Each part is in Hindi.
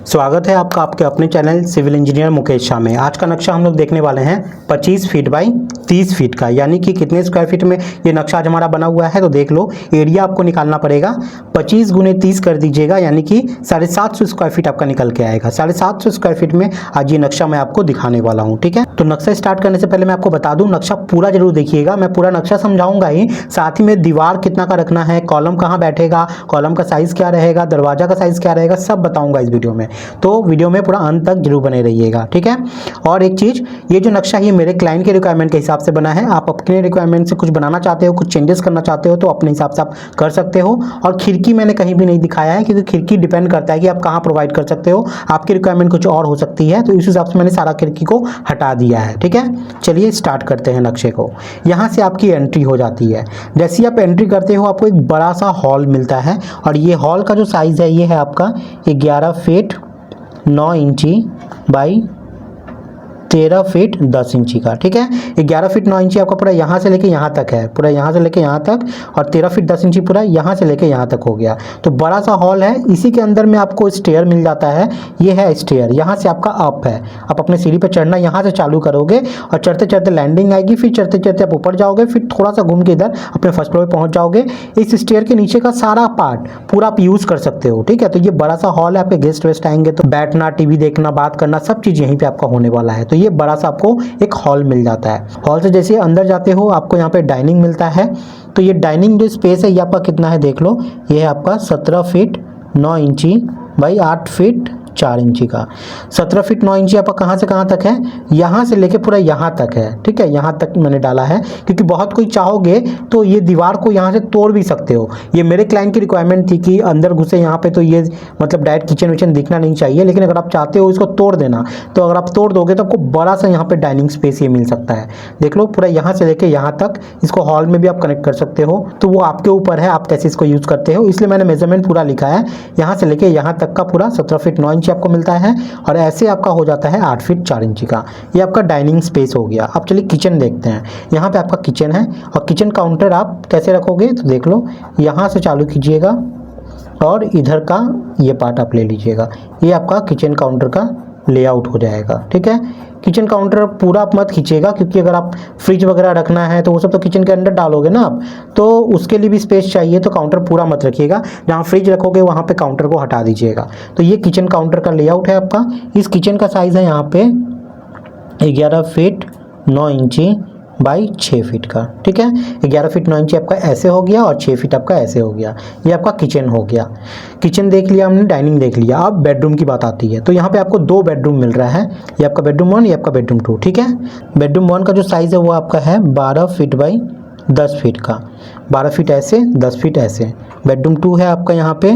स्वागत है आपका आपके अपने channel civil engineer Mukesh Shah में। आज का नक्शा हम लोग देखने वाले हैं 25 फीट बाई 30 फीट का, यानी कि कितने स्क्वायर फीट में ये नक्शा आज हमारा बना हुआ है। तो देख लो, एरिया आपको निकालना पड़ेगा 25 गुने 30 कर दीजिएगा, यानी कि 750 स्क्वायर फीट आपका निकल के आएगा। 750 स्क्वायर फीट में आज ये नक्शा मैं आपको दिखाने वाला हूँ। ठीक है, तो नक्शा स्टार्ट करने से पहले मैं आपको बता दूँ, नक्शा पूरा जरूर देखिएगा। मैं पूरा नक्शा समझाऊंगा ही, साथ ही में दीवार कितना का रखना है, कॉलम कहाँ बैठेगा, कॉलम का साइज क्या रहेगा, दरवाजा का साइज क्या रहेगा, सब बताऊंगा इस वीडियो में। तो वीडियो में पूरा अंत तक जरूर बने रहिएगा। ठीक है, और एक चीज़, ये जो नक्शा है मेरे क्लाइंट के रिक्वायरमेंट के हिसाब से बना है। आप अपने रिक्वायरमेंट से कुछ बनाना चाहते हो, कुछ चेंजेस करना चाहते हो, तो अपने हिसाब से आप कर सकते हो। और खिड़की मैंने कहीं भी नहीं दिखाया है, क्योंकि खिड़की डिपेंड करता है कि आप कहाँ प्रोवाइड कर सकते हो। आपकी रिक्वायरमेंट कुछ और हो सकती है, तो इस हिसाब से मैंने सारा खिड़की को हटा दिया है। ठीक है, चलिए स्टार्ट करते हैं नक्शे को। यहाँ से आपकी एंट्री हो जाती है। जैसे आप एंट्री करते हो, आपको एक बड़ा सा हॉल मिलता है, और ये हॉल का जो साइज़ है ये है आपका 11 फीट 9 इंची बाई 13 फीट 10 इंची का। ठीक है, 11 फीट 9 इंची आपका पूरा यहाँ से लेके यहाँ तक है, पूरा यहाँ से लेके यहाँ तक, और 13 फीट 10 इंची पूरा यहाँ से लेके यहाँ तक हो गया। तो बड़ा सा हॉल है। इसी के अंदर में आपको स्टेयर मिल जाता है। ये है स्टेयर, यहाँ से आपका अप है। आप अपने सीढ़ी पे चढ़ना यहाँ से चालू करोगे, और चढ़ते चढ़ते लैंडिंग आएगी, फिर चढ़ते चढ़ते आप ऊपर जाओगे, फिर थोड़ा सा घूम के इधर अपने फर्स्ट फ्लोर पे पहुँच जाओगे। इस स्टेयर के नीचे का सारा पार्ट पूरा आप यूज़ कर सकते हो। ठीक है, तो ये बड़ा सा हॉल है। आपके गेस्ट वेस्ट आएंगे तो बैठना, टीवी देखना, बात करना, सब चीज़ यहीं पर आपका होने वाला है। तो ये बड़ा सा आपको एक हॉल मिल जाता है। हॉल से जैसे अंदर जाते हो, आपको यहाँ पे डाइनिंग मिलता है। तो ये डाइनिंग जो स्पेस है ये आपका कितना है देख लो, ये है आपका 17 फीट 9 इंची बाई 8 फीट 4 इंची का। 17 फीट 9 इंची आपका कहाँ से कहाँ तक है, यहाँ से लेके पूरा यहाँ तक है। ठीक है, यहाँ तक मैंने डाला है, क्योंकि बहुत कोई चाहोगे तो ये दीवार को यहाँ से तोड़ भी सकते हो। ये मेरे क्लाइंट की रिक्वायरमेंट थी कि अंदर घुसे यहाँ पे, तो ये मतलब डायरेक्ट किचन विचन दिखना नहीं चाहिए। लेकिन अगर आप चाहते हो इसको तोड़ देना, तो अगर आप तोड़ दोगे तो आपको बड़ा सा यहाँ पे डाइनिंग स्पेस ये मिल सकता है। देख लो, पूरा यहाँ से लेके यहाँ तक, इसको हॉल में भी आप कनेक्ट कर सकते हो। तो वो आपके ऊपर है, आप कैसे इसको यूज़ करते हो। इसलिए मैंने मेजरमेंट पूरा लिखा है। यहाँ से लेके यहाँ तक का पूरा 17 फीट 9 इंची आपको मिलता है, और ऐसे आपका हो जाता है 8 फीट 4 इंची का। ये आपका डाइनिंग स्पेस हो गया। अब चलिए किचन देखते हैं। यहाँ पे आपका किचन है, और किचन काउंटर आप कैसे रखोगे तो देख लो, यहाँ से चालू कीजिएगा और इधर का ये पार्ट आप ले लीजिएगा। ये आपका किचन काउंटर का लेआउट हो जाएगा। ठीक है, किचन काउंटर पूरा आप मत खींचिएगा, क्योंकि अगर आप फ्रिज वगैरह रखना है तो वो सब तो किचन के अंदर डालोगे ना आप, तो उसके लिए भी स्पेस चाहिए। तो काउंटर पूरा मत रखिएगा, जहाँ फ्रिज रखोगे वहाँ पे काउंटर को हटा दीजिएगा। तो ये किचन काउंटर का लेआउट है आपका। इस किचन का साइज़ है यहाँ पे 11 फीट 9 इंची बाई 6 फीट का। ठीक है, 11 फीट 9 इंची आपका ऐसे हो गया, और 6 फीट आपका ऐसे हो गया। ये आपका किचन हो गया। किचन देख लिया हमने, डाइनिंग देख लिया। अब बेडरूम की बात आती है। तो यहाँ पे आपको 2 बेडरूम मिल रहा है। ये आपका बेडरूम 1, ये आपका बेडरूम 2। ठीक है, बेडरूम 1 का जो साइज़ है वो आपका है 12 फीट बाई 10 फीट का। 12 फीट ऐसे, 10 फीट ऐसे। बेडरूम 2 है आपका यहाँ पे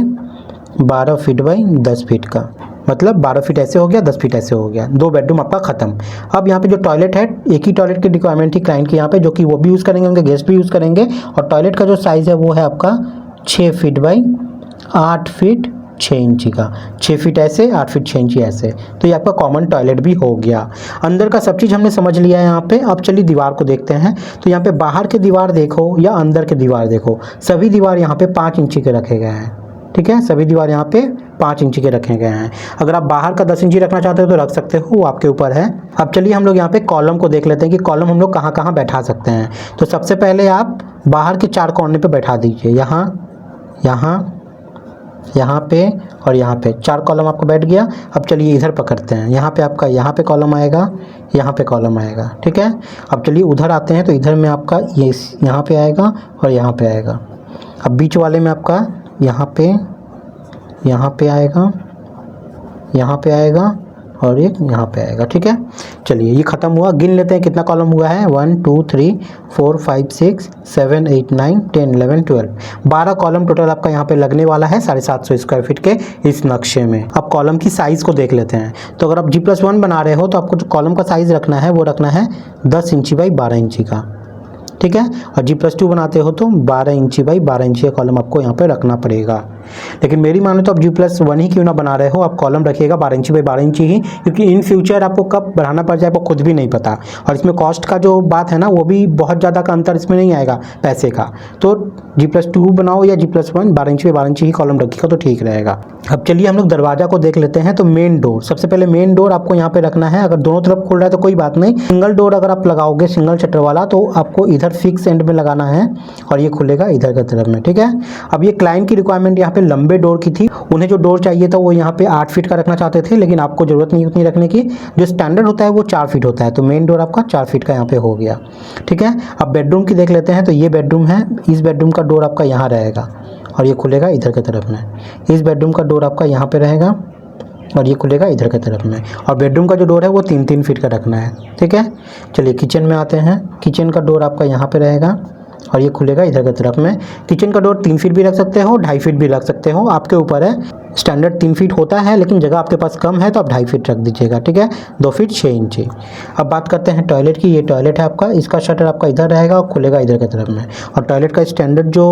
12 फीट बाई 10 फीट का, मतलब 12 फीट ऐसे हो गया, 10 फीट ऐसे हो गया। 2 बेडरूम आपका खत्म। अब यहाँ पे जो टॉयलेट है, एक ही टॉयलेट की रिक्वायरमेंट थी क्लाइंट के यहाँ पे, जो कि वो भी यूज़ करेंगे, उनके गेस्ट भी यूज़ करेंगे। और टॉयलेट का जो साइज़ है वो है आपका 6 फीट बाई 8 फीट 6 इंची का। 6 फीट ऐसे, 8 फीट 6 इंची ऐसे। तो ये आपका कॉमन टॉयलेट भी हो गया। अंदर का सब चीज़ हमने समझ लिया है यहाँ पे। अब चलिए दीवार को देखते हैं। तो यहाँ पे बाहर के दीवार देखो या अंदर के दीवार देखो, सभी दीवार यहाँ पे 5 इंची के रखे गए हैं। ठीक है, सभी दीवार यहाँ पे 5 इंची के रखे गए हैं। अगर आप बाहर का 10 इंची रखना चाहते हो तो रख सकते हो, वो आपके ऊपर है। अब चलिए हम लोग यहाँ पे कॉलम को देख लेते हैं कि कॉलम हम लोग कहाँ कहाँ बैठा सकते हैं। तो सबसे पहले आप बाहर के 4 कोने पे बैठा दीजिए, यहाँ, यहाँ, यहाँ पे और यहाँ पे 4 कॉलम आपका बैठ गया। अब चलिए इधर पकड़ते हैं। यहाँ पे आपका यहाँ पे कॉलम आएगा, यहाँ पे कॉलम आएगा। ठीक है, अब चलिए उधर आते हैं। तो इधर में आपका ये यहाँ पे आएगा और यहाँ पे आएगा। अब बीच वाले में आपका यहाँ पे आएगा, यहाँ पे आएगा, और एक यहाँ पे आएगा। ठीक है, चलिए ये ख़त्म हुआ। गिन लेते हैं कितना कॉलम हुआ है। 1 2 3 4 5 6 7 8 9 10 11 12 12 कॉलम टोटल आपका यहाँ पे लगने वाला है 750 स्क्वायर फीट के इस नक्शे में। अब कॉलम की साइज़ को देख लेते हैं। तो अगर आप G+1 बना रहे हो तो आपको जो कॉलम का साइज़ रखना है वो रखना है 10 इंची बाई 12 इंची का। ठीक है, और G+2 बनाते हो तो 12 इंची बाई 12 इंची का कॉलम आपको यहाँ पे रखना पड़ेगा। लेकिन मेरी मानो तो आप G+1 ही क्यों ना बना रहे हो, आप कॉलम रखिएगा 12 इंची बाई 12 इंची ही, क्योंकि इन फ्यूचर आपको कब बढ़ाना पड़ जाए वो खुद भी नहीं पता। और इसमें कॉस्ट का जो बात है ना, वो भी बहुत ज़्यादा का अंतर इसमें नहीं आएगा पैसे का। तो G+2 बनाओ या G+1, 12 इंची बाई 12 इंची ही कॉलम रखिएगा तो ठीक रहेगा। अब चलिए हम लोग दरवाजा को देख लेते हैं। तो मेन डोर, सबसे पहले मेन डोर आपको यहाँ पे रखना है। अगर दोनों तरफ खुल रहा है तो कोई बात नहीं, सिंगल डोर अगर आप लगाओगे सिंगल शटर वाला तो आपको इधर फिक्स एंड में लगाना है और ये खुलेगा इधर की तरफ में, ठीक है। अब ये क्लाइंट की रिक्वायरमेंट यहाँ पे लंबे डोर की थी, उन्हें जो डोर चाहिए था वो यहाँ पे 8 फीट का रखना चाहते थे, लेकिन आपको जरूरत नहीं उतनी रखने की। जो स्टैंडर्ड होता है वो 4 फीट होता है, तो मेन डोर आपका 4 फीट का यहाँ पे हो गया, ठीक है। अब बेडरूम की देख लेते हैं। तो ये बेडरूम है, इस बेडरूम का डोर आपका यहाँ रहेगा और ये खुलेगा इधर की तरफ में। इस बेडरूम का डोर आपका यहाँ पे रहेगा और ये खुलेगा इधर की तरफ में। और बेडरूम का जो डोर है वो 3-3 फीट का रखना है, ठीक है। चलिए किचन में आते हैं। किचन का डोर आपका यहाँ पे रहेगा और ये खुलेगा इधर की तरफ में। किचन का डोर 3 फीट भी रख सकते हो, 2.5 फीट भी रख सकते हो, आपके ऊपर है। स्टैंडर्ड 3 फीट होता है, लेकिन जगह आपके पास कम है तो आप 2.5 फीट रख दीजिएगा, ठीक है। 2 फीट 6 इंची। अब बात करते हैं टॉयलेट की। ये टॉयलेट है आपका, इसका शटर आपका इधर रहेगा और खुलेगा इधर की तरफ में। और टॉयलेट का स्टैंडर्ड जो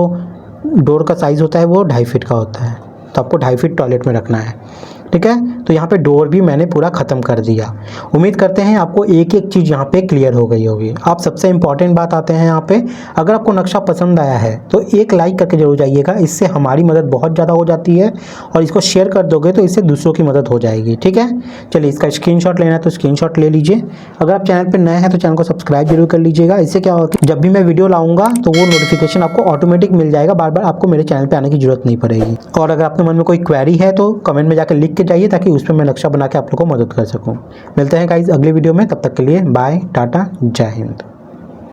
डोर का साइज़ होता है वो 2.5 फीट का होता है, तो आपको 2.5 फीट टॉयलेट में रखना है, ठीक है। तो यहाँ पे डोर भी मैंने पूरा ख़त्म कर दिया। उम्मीद करते हैं आपको एक एक चीज़ यहाँ पे क्लियर हो गई होगी। आप सबसे इम्पॉर्टेंट बात आते हैं यहाँ पे, अगर आपको नक्शा पसंद आया है तो एक लाइक करके जरूर जाइएगा, इससे हमारी मदद बहुत ज़्यादा हो जाती है। और इसको शेयर कर दोगे तो इससे दूसरों की मदद हो जाएगी, ठीक है। चलिए इसका स्क्रीनशॉट लेना है तो स्क्रीनशॉट ले लीजिए। अगर आप चैनल पर नए हैं तो चैनल को सब्सक्राइब जरूर कर लीजिएगा। इससे क्या होगा कि जब भी मैं वीडियो लाऊंगा तो वो नोटिफिकेशन आपको ऑटोमेटिक मिल जाएगा, बार बार आपको मेरे चैनल पर आने की जरूरत नहीं पड़ेगी। और अगर आपके मन में कोई क्वेरी है तो कमेंट में जाकर लिख के जाइए, ताकि उस पर मैं नक्शा बना के आप लोगों को मदद कर सकूं। मिलते हैं गाइस अगले वीडियो में, तब तक के लिए बाय, टाटा, जय हिंद।